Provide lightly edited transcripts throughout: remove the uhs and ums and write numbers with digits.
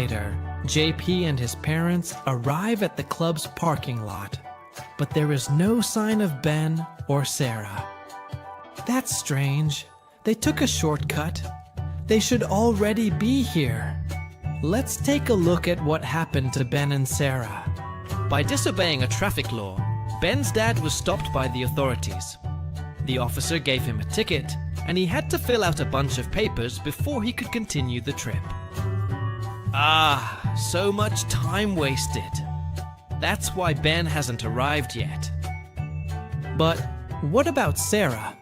later, JP and his parents arrive at the club's parking lot, but there is no sign of Ben or Sarah. That's strange. They took a shortcut. They should already be here. Let's take a look at what happened to Ben and Sarah. By disobeying a traffic law, Ben's dad was stopped by the authorities. The officer gave him a ticket, and he had to fill out a bunch of papers before he could continue the trip. Ah, so much time wasted. That's why Ben hasn't arrived yet. But what about Sarah?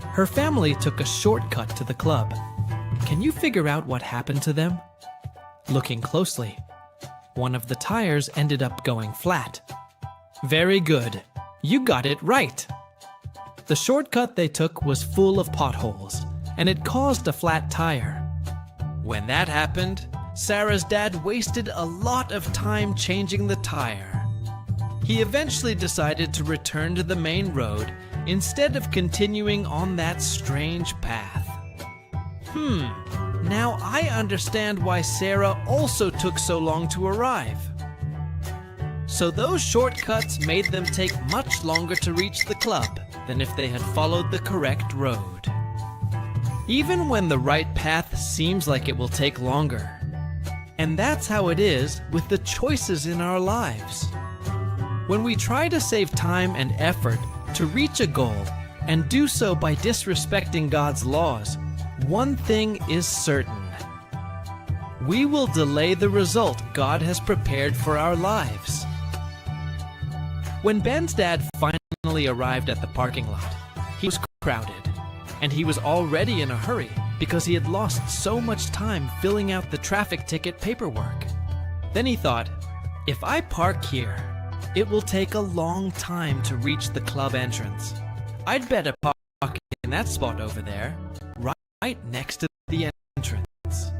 Her family took a shortcut to the club. Can you figure out what happened to them? Looking closely, one of the tires ended up going flat. Very good. You got it right. The shortcut they took was full of potholes, and it caused a flat tire. When that happened, Sarah's dad wasted a lot of time changing the tire. He eventually decided to return to the main road instead of continuing on that strange path. Now I understand why Sarah also took so long to arrive. So those shortcuts made them take much longer to reach the club than if they had followed the correct road. Even when the right path seems like it will take longer. And that's how it is with the choices in our lives. When we try to save time and effort to reach a goal and do so by disrespecting God's laws, one thing is certain. We will delay the result God has prepared for our lives. When Ben's dad finally arrived at the parking lot, he was crowded, and he was already in a hurry because he had lost so much time filling out the traffic ticket paperwork. Then he thought, if I park here, it will take a long time to reach the club entrance. I'd better park in that spot over there, right next to the entrance.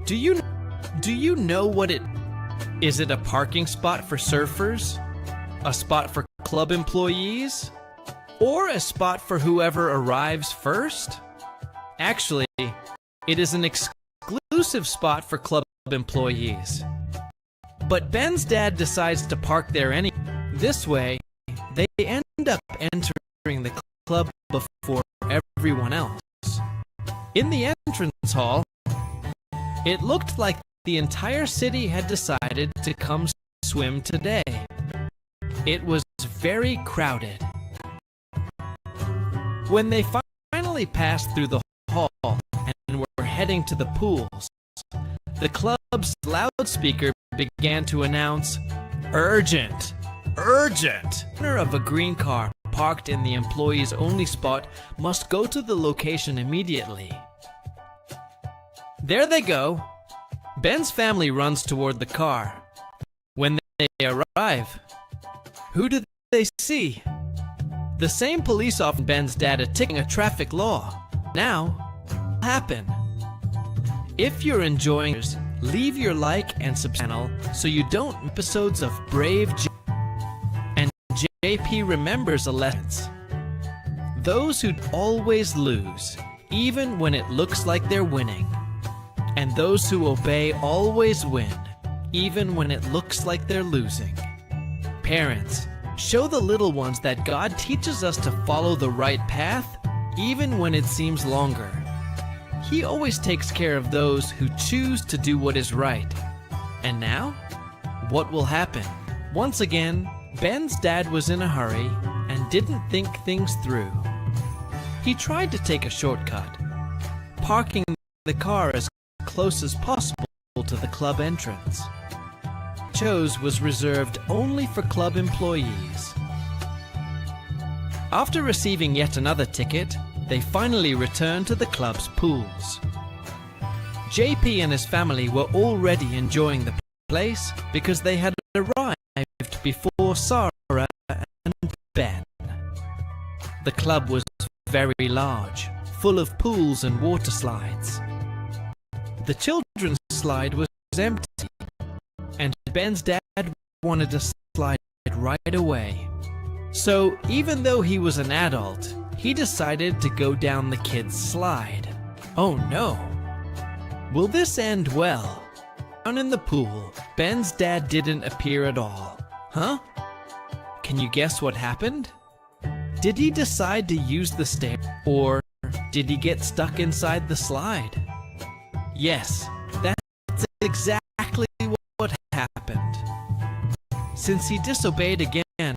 Do you know what it is? It a parking spot for surfers? A spot for club employees? Or a spot for whoever arrives first? Actually, it is an exclusive spot for club employees. But Ben's dad decides to park there anyway. This way, they end up entering the club before everyone else. In the entrance hall, it looked like the entire city had decided to come swim today. It was very crowded. When they finally passed through the hall and were heading to the pools, the club's loudspeaker began to announce, "Urgent! Urgent!" The owner of a green car parked in the employees only spot must go to the location immediately. There they go. Ben's family runs toward the car. When they arrive, who do they see? The same police officer Ben's dad ticking a traffic law. Now, what happened? If you're enjoying this, leave your like and subscribe channel so you don't miss episodes of Brave J. And JP remembers a lesson. Those who always lose, even when it looks like they're winning. And those who obey always win, even when it looks like they're losing. Parents, show the little ones that God teaches us to follow the right path, even when it seems longer. He always takes care of those who choose to do what is right. And now, what will happen? Once again, Ben's dad was in a hurry and didn't think things through. He tried to take a shortcut, parking the car as close as possible to the club entrance. Chose was reserved only for club employees. After receiving yet another ticket, they finally returned to the club's pools. JP and his family were already enjoying the place because they had arrived before Sarah and Ben. The club was very large, full of pools and water slides. The children's slide was empty, and Ben's dad wanted to slide right away. So even though he was an adult, he decided to go down the kids' slide. Oh no! Will this end well? Down in the pool, Ben's dad didn't appear at all. Huh? Can you guess what happened? Did he decide to use the stair, or did he get stuck inside the slide? Yes, that's exactly what happened. Since he disobeyed again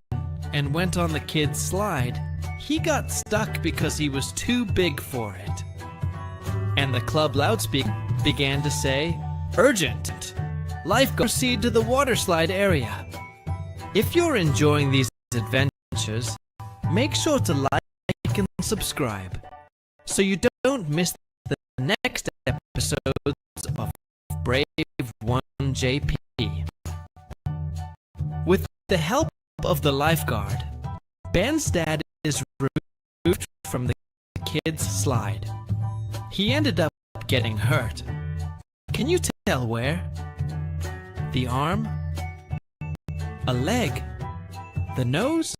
and went on the kid's slide, he got stuck because he was too big for it. And the club loudspeaker began to say, "Urgent! Lifeguard, proceed to the water slide area." If you're enjoying these adventures, make sure to like and subscribe so you don't miss the next episodes of Brave One JP. With the help of the lifeguard, Ben's dad is removed from the kid's slide. He ended up getting hurt. Can you tell where? The arm? A leg? The nose?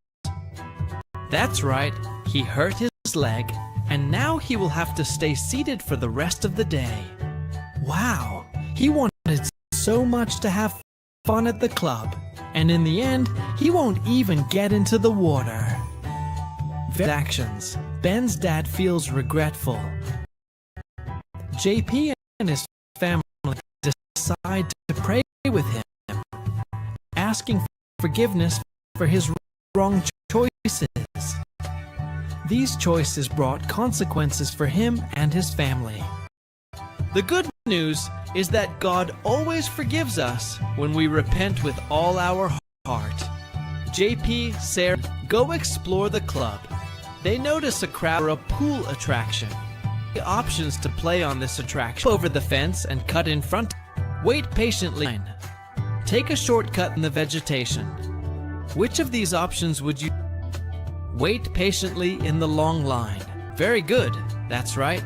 That's right, he hurt his leg, and now he will have to stay seated for the rest of the day. Wow, he wanted so much to have fun at the club, and in the end, he won't even get into the water. Actions. Ben's dad feels regretful. JP and his family decide to pray with him, asking forgiveness for his wrong choices. These choices brought consequences for him and his family. The good news is that God always forgives us when we repent with all our heart. JP, Sarah, go explore the club. They notice a crowd or a pool attraction. The options to play on this attraction: over the fence and cut in front. Wait patiently. Take a shortcut in the vegetation. Which of these options would you? Wait patiently in the long line. Very good, that's right.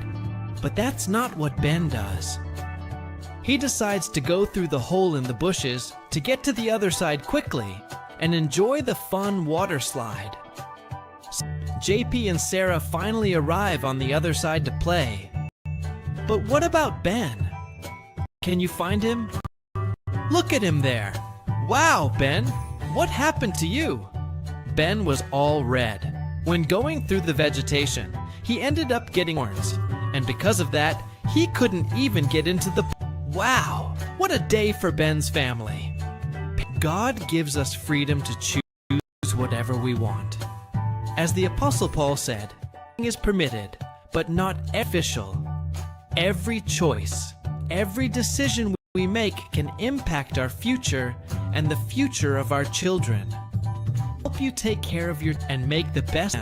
But that's not what Ben does. He decides to go through the hole in the bushes to get to the other side quickly and enjoy the fun water slide. JP and Sarah finally arrive on the other side to play. But what about Ben? Can you find him? Look at him there. Wow, Ben, what happened to you? Ben was all red. When going through the vegetation, he ended up getting horns, and because of that, he couldn't even get into the... Wow, what a day for Ben's family. God gives us freedom to choose whatever we want. As the Apostle Paul said, "Everything is permitted, but not official." Every choice, every decision we make can impact our future and the future of our children. Help you take care of your and make the best.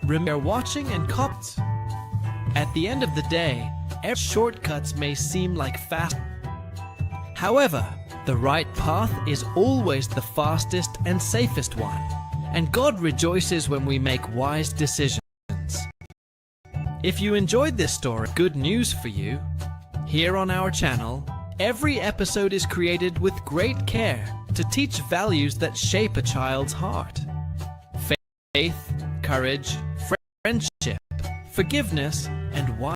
Remember watching and comments. At the end of the day, shortcuts may seem like fast. However, the right path is always the fastest and safest one. And God rejoices when we make wise decisions. If you enjoyed this story, good news for you. Here on our channel, every episode is created with great care to teach values that shape a child's heart. Faith, courage, friendship, forgiveness, and wise.